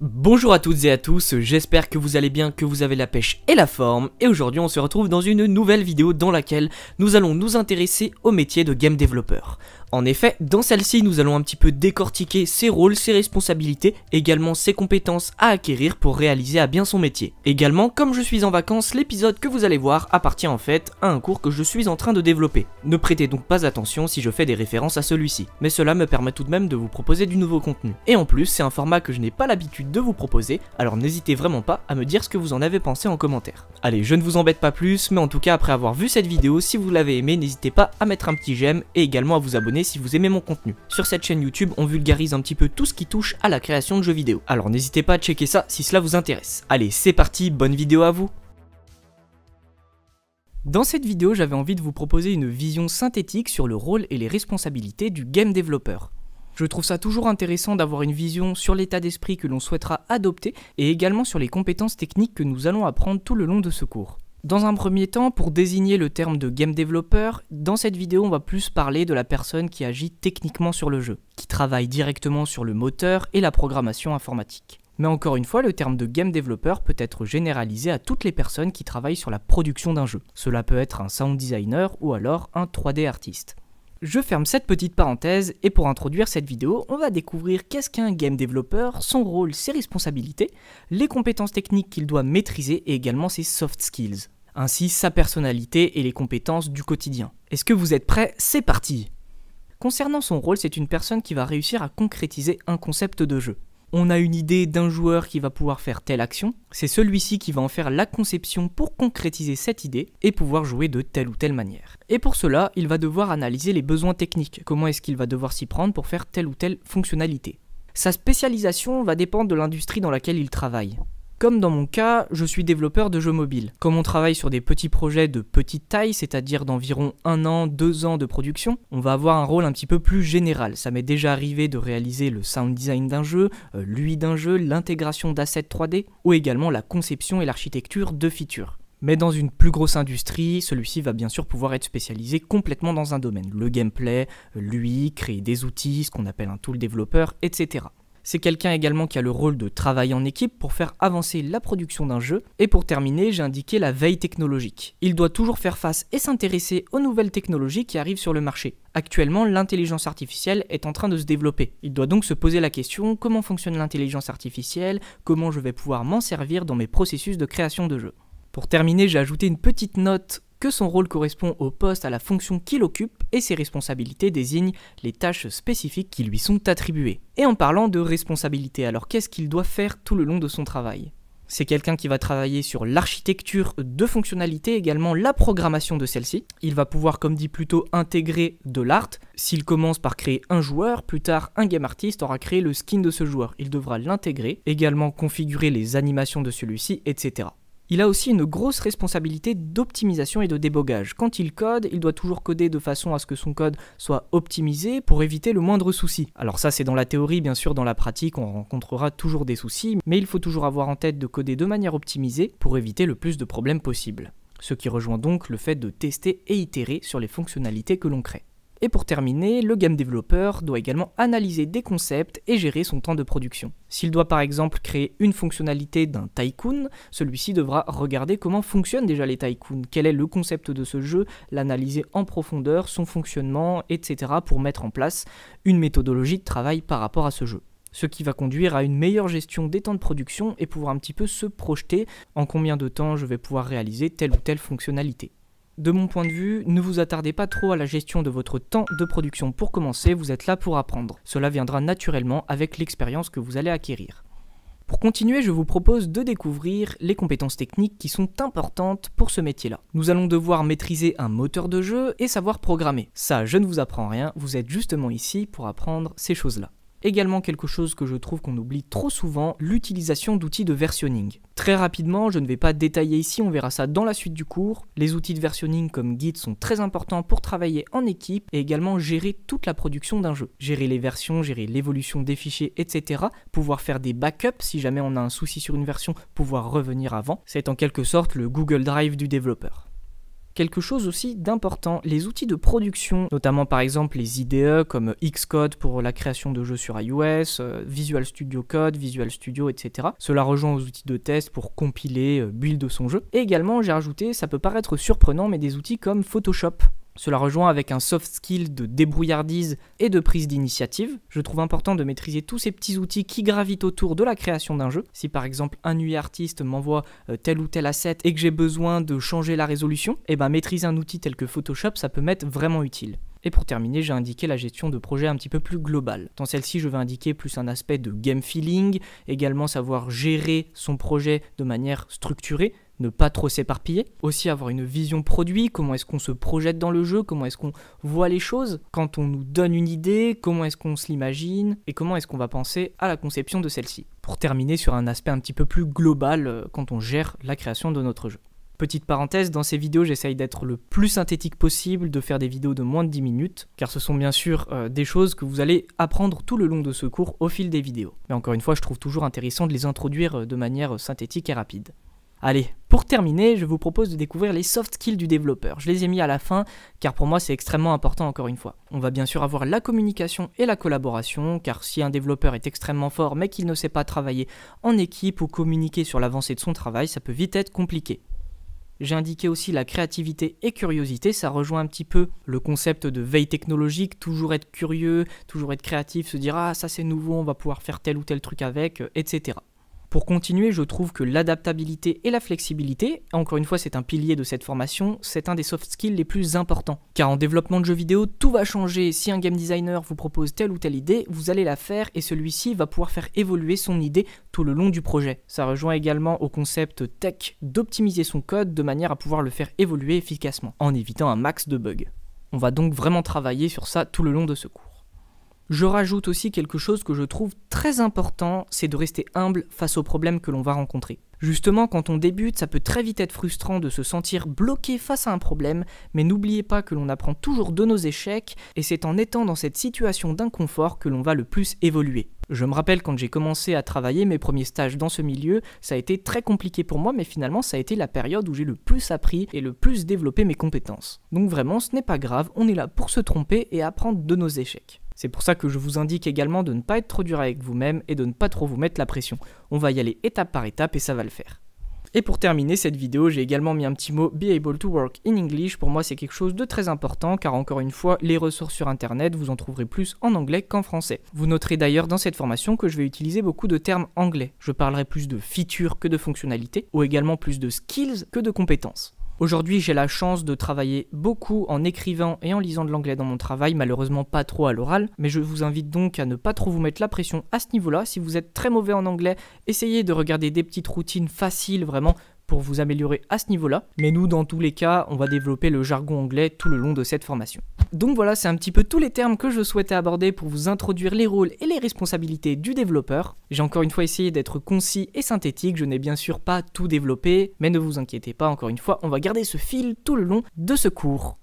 Bonjour à toutes et à tous, j'espère que vous allez bien, que vous avez la pêche et la forme, et aujourd'hui on se retrouve dans une nouvelle vidéo dans laquelle nous allons nous intéresser au métier de game developer. En effet, dans celle-ci nous allons un petit peu décortiquer ses rôles, ses responsabilités, également ses compétences à acquérir pour réaliser à bien son métier. Également, comme je suis en vacances, l'épisode que vous allez voir appartient en fait à un cours que je suis en train de développer. Ne prêtez donc pas attention si je fais des références à celui-ci, mais cela me permet tout de même de vous proposer du nouveau contenu. Et en plus, c'est un format que je n'ai pas l'habitude de vous proposer, alors n'hésitez vraiment pas à me dire ce que vous en avez pensé en commentaire. Allez, je ne vous embête pas plus, mais en tout cas après avoir vu cette vidéo, si vous l'avez aimé, n'hésitez pas à mettre un petit j'aime et également à vous abonner si vous aimez mon contenu. Sur cette chaîne YouTube, on vulgarise un petit peu tout ce qui touche à la création de jeux vidéo. Alors n'hésitez pas à checker ça si cela vous intéresse. Allez, c'est parti, bonne vidéo à vous. Dans cette vidéo, j'avais envie de vous proposer une vision synthétique sur le rôle et les responsabilités du game developer. Je trouve ça toujours intéressant d'avoir une vision sur l'état d'esprit que l'on souhaitera adopter et également sur les compétences techniques que nous allons apprendre tout le long de ce cours. Dans un premier temps, pour désigner le terme de game developer, dans cette vidéo on va plus parler de la personne qui agit techniquement sur le jeu, qui travaille directement sur le moteur et la programmation informatique. Mais encore une fois, le terme de game developer peut être généralisé à toutes les personnes qui travaillent sur la production d'un jeu. Cela peut être un sound designer ou alors un 3D artiste. Je ferme cette petite parenthèse et pour introduire cette vidéo, on va découvrir qu'est-ce qu'un game developer, son rôle, ses responsabilités, les compétences techniques qu'il doit maîtriser et également ses soft skills, ainsi sa personnalité et les compétences du quotidien. Est-ce que vous êtes prêts? C'est parti! Concernant son rôle, c'est une personne qui va réussir à concrétiser un concept de jeu. On a une idée d'un joueur qui va pouvoir faire telle action, c'est celui-ci qui va en faire la conception pour concrétiser cette idée et pouvoir jouer de telle ou telle manière. Et pour cela, il va devoir analyser les besoins techniques, comment est-ce qu'il va devoir s'y prendre pour faire telle ou telle fonctionnalité. Sa spécialisation va dépendre de l'industrie dans laquelle il travaille. Comme dans mon cas, je suis développeur de jeux mobiles. Comme on travaille sur des petits projets de petite taille, c'est-à-dire d'environ 1 an, 2 ans de production, on va avoir un rôle un petit peu plus général. Ça m'est déjà arrivé de réaliser le sound design d'un jeu, l'UI d'un jeu, l'intégration d'assets 3D, ou également la conception et l'architecture de features. Mais dans une plus grosse industrie, celui-ci va bien sûr pouvoir être spécialisé complètement dans un domaine. Le gameplay, l'UI, créer des outils, ce qu'on appelle un tool développeur, etc. C'est quelqu'un également qui a le rôle de travailler en équipe pour faire avancer la production d'un jeu. Et pour terminer, j'ai indiqué la veille technologique. Il doit toujours faire face et s'intéresser aux nouvelles technologies qui arrivent sur le marché. Actuellement, l'intelligence artificielle est en train de se développer. Il doit donc se poser la question, comment fonctionne l'intelligence artificielle, comment je vais pouvoir m'en servir dans mes processus de création de jeux. Pour terminer, j'ai ajouté une petite note que son rôle correspond au poste, à la fonction qu'il occupe et ses responsabilités désignent les tâches spécifiques qui lui sont attribuées. Et en parlant de responsabilités, alors qu'est-ce qu'il doit faire tout le long de son travail ? C'est quelqu'un qui va travailler sur l'architecture de fonctionnalités, également la programmation de celle-ci. Il va pouvoir, comme dit plus tôt, intégrer de l'art. S'il commence par créer un joueur, plus tard un game artist aura créé le skin de ce joueur. Il devra l'intégrer, également configurer les animations de celui-ci, etc. Il a aussi une grosse responsabilité d'optimisation et de débogage. Quand il code, il doit toujours coder de façon à ce que son code soit optimisé pour éviter le moindre souci. Alors ça c'est dans la théorie, bien sûr dans la pratique on rencontrera toujours des soucis, mais il faut toujours avoir en tête de coder de manière optimisée pour éviter le plus de problèmes possible. Ce qui rejoint donc le fait de tester et itérer sur les fonctionnalités que l'on crée. Et pour terminer, le game developer doit également analyser des concepts et gérer son temps de production. S'il doit par exemple créer une fonctionnalité d'un tycoon, celui-ci devra regarder comment fonctionnent déjà les tycoons, quel est le concept de ce jeu, l'analyser en profondeur, son fonctionnement, etc. pour mettre en place une méthodologie de travail par rapport à ce jeu. Ce qui va conduire à une meilleure gestion des temps de production et pouvoir un petit peu se projeter en combien de temps je vais pouvoir réaliser telle ou telle fonctionnalité. De mon point de vue, ne vous attardez pas trop à la gestion de votre temps de production pour commencer, vous êtes là pour apprendre. Cela viendra naturellement avec l'expérience que vous allez acquérir. Pour continuer, je vous propose de découvrir les compétences techniques qui sont importantes pour ce métier-là. Nous allons devoir maîtriser un moteur de jeu et savoir programmer. Ça, je ne vous apprends rien, vous êtes justement ici pour apprendre ces choses-là. Également quelque chose que je trouve qu'on oublie trop souvent, l'utilisation d'outils de versionning. Très rapidement, je ne vais pas détailler ici, on verra ça dans la suite du cours. Les outils de versionning comme Git sont très importants pour travailler en équipe et également gérer toute la production d'un jeu. Gérer les versions, gérer l'évolution des fichiers, etc. Pouvoir faire des backups si jamais on a un souci sur une version, pouvoir revenir avant. C'est en quelque sorte le Google Drive du développeur. Quelque chose aussi d'important, les outils de production, notamment par exemple les IDE comme Xcode pour la création de jeux sur iOS, Visual Studio Code, Visual Studio, etc. Cela rejoint aux outils de test pour compiler, build son jeu. Et également, j'ai rajouté, ça peut paraître surprenant, mais des outils comme Photoshop. Cela rejoint avec un soft skill de débrouillardise et de prise d'initiative. Je trouve important de maîtriser tous ces petits outils qui gravitent autour de la création d'un jeu. Si par exemple un UI artiste m'envoie tel ou tel asset et que j'ai besoin de changer la résolution, maîtriser un outil tel que Photoshop, ça peut m'être vraiment utile. Et pour terminer, j'ai indiqué la gestion de projet un petit peu plus globale. Dans celle-ci, je vais indiquer plus un aspect de game feeling, également savoir gérer son projet de manière structurée, ne pas trop s'éparpiller, aussi avoir une vision produit, comment est-ce qu'on se projette dans le jeu, comment est-ce qu'on voit les choses, quand on nous donne une idée, comment est-ce qu'on se l'imagine, et comment est-ce qu'on va penser à la conception de celle-ci. Pour terminer sur un aspect un petit peu plus global quand on gère la création de notre jeu. Petite parenthèse, dans ces vidéos, j'essaye d'être le plus synthétique possible, de faire des vidéos de moins de 10 minutes, car ce sont bien sûr des choses que vous allez apprendre tout le long de ce cours au fil des vidéos. Mais encore une fois, je trouve toujours intéressant de les introduire de manière synthétique et rapide. Allez, pour terminer, je vous propose de découvrir les soft skills du développeur. Je les ai mis à la fin, car pour moi c'est extrêmement important encore une fois. On va bien sûr avoir la communication et la collaboration, car si un développeur est extrêmement fort mais qu'il ne sait pas travailler en équipe ou communiquer sur l'avancée de son travail, ça peut vite être compliqué. J'ai indiqué aussi la créativité et curiosité, ça rejoint un petit peu le concept de veille technologique, toujours être curieux, toujours être créatif, se dire « Ah, ça c'est nouveau, on va pouvoir faire tel ou tel truc avec, etc. » Pour continuer, je trouve que l'adaptabilité et la flexibilité, encore une fois c'est un pilier de cette formation, c'est un des soft skills les plus importants. Car en développement de jeux vidéo, tout va changer. Si un game designer vous propose telle ou telle idée, vous allez la faire et celui-ci va pouvoir faire évoluer son idée tout le long du projet. Ça rejoint également au concept tech d'optimiser son code de manière à pouvoir le faire évoluer efficacement, en évitant un max de bugs. On va donc vraiment travailler sur ça tout le long de ce cours. Je rajoute aussi quelque chose que je trouve très important, c'est de rester humble face aux problèmes que l'on va rencontrer. Justement, quand on débute, ça peut très vite être frustrant de se sentir bloqué face à un problème, mais n'oubliez pas que l'on apprend toujours de nos échecs, et c'est en étant dans cette situation d'inconfort que l'on va le plus évoluer. Je me rappelle quand j'ai commencé à travailler mes premiers stages dans ce milieu, ça a été très compliqué pour moi, mais finalement ça a été la période où j'ai le plus appris et le plus développé mes compétences. Donc vraiment, ce n'est pas grave, on est là pour se tromper et apprendre de nos échecs. C'est pour ça que je vous indique également de ne pas être trop dur avec vous-même et de ne pas trop vous mettre la pression. On va y aller étape par étape et ça va le faire. Et pour terminer cette vidéo, j'ai également mis un petit mot Be able to work in English. Pour moi, c'est quelque chose de très important car encore une fois, les ressources sur internet, vous en trouverez plus en anglais qu'en français. Vous noterez d'ailleurs dans cette formation que je vais utiliser beaucoup de termes anglais. Je parlerai plus de features que de fonctionnalités ou également plus de skills que de compétences. Aujourd'hui, j'ai la chance de travailler beaucoup en écrivant et en lisant de l'anglais dans mon travail, malheureusement pas trop à l'oral, mais je vous invite donc à ne pas trop vous mettre la pression à ce niveau-là. Si vous êtes très mauvais en anglais, essayez de regarder des petites routines faciles vraiment pour vous améliorer à ce niveau-là. Mais nous, dans tous les cas, on va développer le jargon anglais tout le long de cette formation. Donc voilà, c'est un petit peu tous les termes que je souhaitais aborder pour vous introduire les rôles et les responsabilités du développeur. J'ai encore une fois essayé d'être concis et synthétique, je n'ai bien sûr pas tout développé, mais ne vous inquiétez pas, encore une fois, on va garder ce fil tout le long de ce cours.